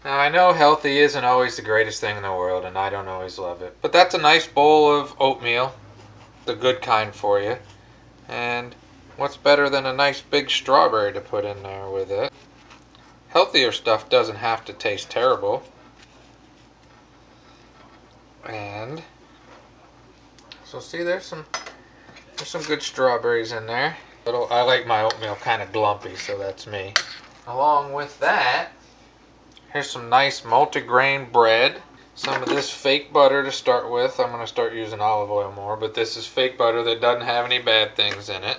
Now I know healthy isn't always the greatest thing in the world and I don't always love it, but that's a nice bowl of oatmeal, the good kind for you. And what's better than a nice big strawberry to put in there with it? Healthier stuff doesn't have to taste terrible. And so see, there's some good strawberries in there. I like my oatmeal kind of glumpy, so that's me. Along with that, here's some nice multigrain bread. Some of this fake butter to start with. I'm going to start using olive oil more, but this is fake butter that doesn't have any bad things in it.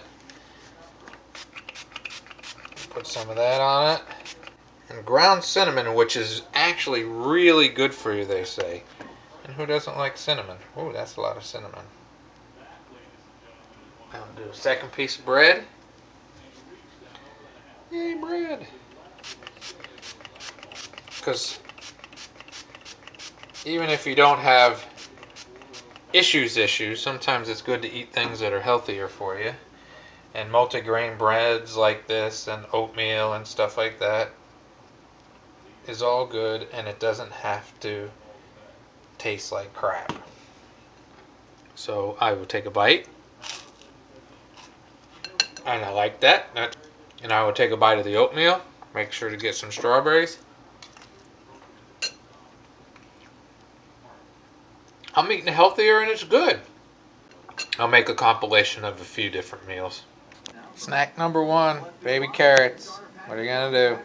Put some of that on it. And ground cinnamon, which is actually really good for you, they say. And who doesn't like cinnamon? Ooh, that's a lot of cinnamon. I'll do a second piece of bread. Yay, bread. Because even if you don't have issues, sometimes it's good to eat things that are healthier for you. And multigrain breads like this and oatmeal and stuff like that is all good, and it doesn't have to taste like crap. So I will take a bite. And I like that. And I will take a bite of the oatmeal. Make sure to get some strawberries. I'm eating healthier and it's good. I'll make a compilation of a few different meals. Snack number 1, baby carrots. What are you going to do?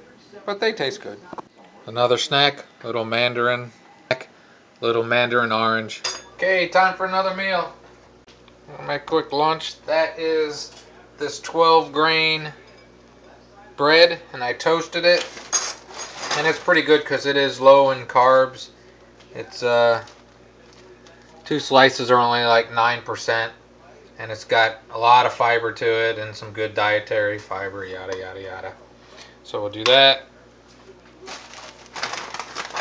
But they taste good. Another snack, little mandarin orange. Okay, time for another meal. My quick lunch, that is this 12 grain bread, and I toasted it. And it's pretty good because it is low in carbs. It's 2 slices are only like 9%, and it's got a lot of fiber to it and some good dietary fiber, yada yada yada. So we'll do that.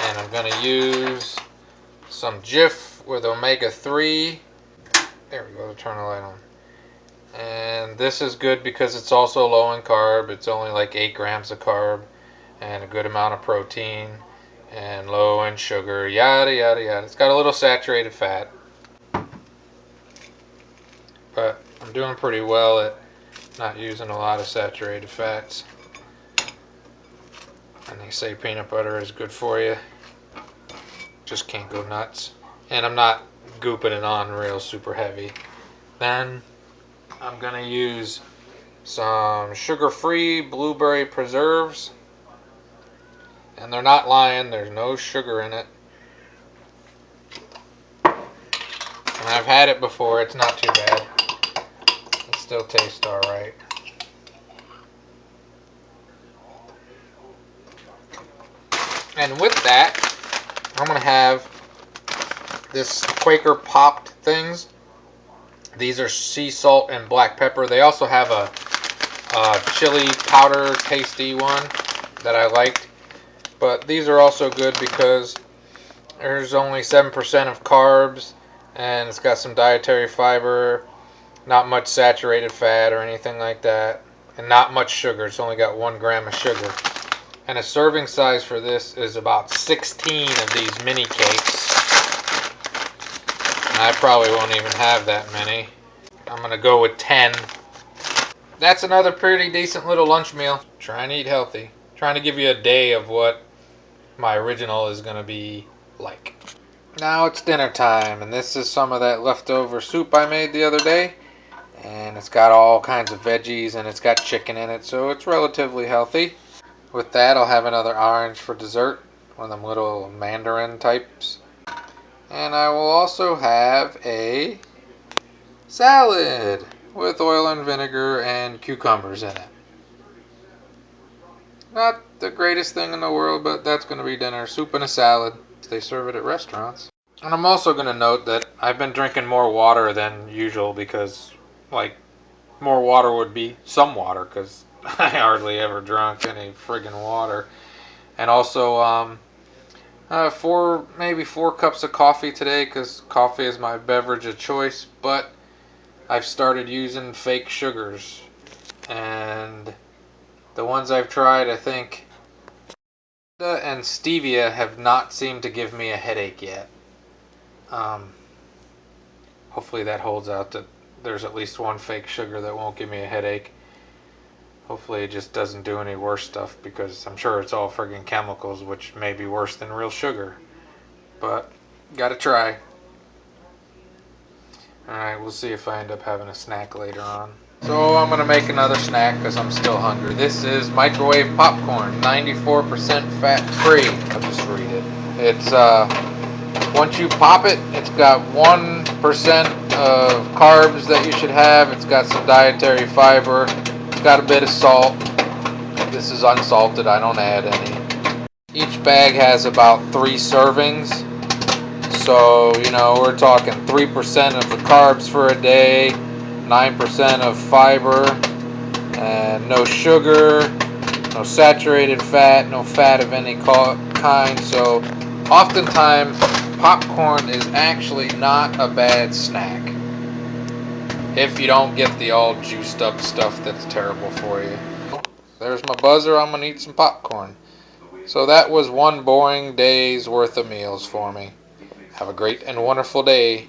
And I'm going to use some Jif with omega-3. There we go, turn the light on. And this is good because it's also low in carb. It's only like 8 grams of carb and a good amount of protein and low in sugar, yada yada yada. It's got a little saturated fat, but I'm doing pretty well at not using a lot of saturated fats. And they say peanut butter is good for you. Just can't go nuts. And I'm not gooping it on real super heavy. Then I'm going to use some sugar-free blueberry preserves. And they're not lying, there's no sugar in it. And I've had it before, it's not too bad. It still tastes alright. And with that, I'm going to have this Quaker popped things. These are sea salt and black pepper. They also have a chili powder tasty one that I liked. But these are also good because there's only 7% of carbs and it's got some dietary fiber, not much saturated fat or anything like that, and not much sugar. It's only got 1 gram of sugar. And a serving size for this is about 16 of these mini cakes. And I probably won't even have that many. I'm going to go with 10. That's another pretty decent little lunch meal. Trying to eat healthy. Trying to give you a day of what my original is going to be like. Now it's dinner time, and this is some of that leftover soup I made the other day. And it's got all kinds of veggies and it's got chicken in it, so it's relatively healthy. With that, I'll have another orange for dessert, one of them little mandarin types. And I will also have a salad with oil and vinegar and cucumbers in it. Not the greatest thing in the world, but that's going to be dinner. Soup and a salad. They serve it at restaurants. And I'm also going to note that I've been drinking more water than usual because, like, more water would be some water because I hardly ever drunk any friggin' water. And also, maybe 4 cups of coffee today because coffee is my beverage of choice. But I've started using fake sugars. And the ones I've tried, I think, And stevia have not seemed to give me a headache yet. Hopefully that holds out, that there's at least one fake sugar that won't give me a headache. Hopefully it just doesn't do any worse stuff, because I'm sure it's all friggin' chemicals, which may be worse than real sugar. But gotta try. Alright, we'll see if I end up having a snack later on. So I'm gonna make another snack because I'm still hungry. This is microwave popcorn, 94% fat free. I'll just read it. It's once you pop it, it's got 1% of carbs that you should have. It's got some dietary fiber. It's got a bit of salt. This is unsalted, I don't add any. Each bag has about 3 servings. So, you know, we're talking 3% of the carbs for a day, 9% of fiber, and no sugar, no saturated fat, no fat of any kind. So, oftentimes, popcorn is actually not a bad snack if you don't get the all juiced up stuff that's terrible for you. There's my buzzer. I'm gonna eat some popcorn. So that was one boring day's worth of meals for me. Have a great and wonderful day.